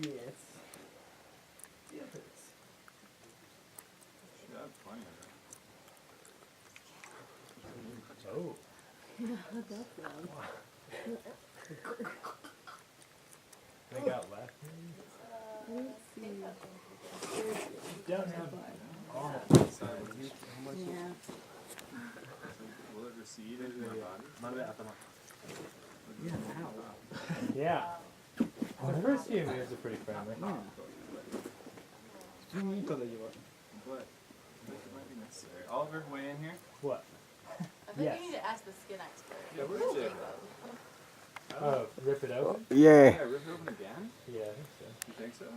Yes. Yes. Should have plenty of it. Oh. That's loud. They got left. I don't see. Downtown. Oh, Yeah. will it recede into my body? Yeah. Whenever I see him, he's pretty friendly. But it might be necessary. Oliver, weigh in here. What? I think Yes. you need to ask the skin expert. Yeah, where's Jacob? Oh, rip it open? Yeah. Yeah, rip it open again? Yeah, I think so. You think so?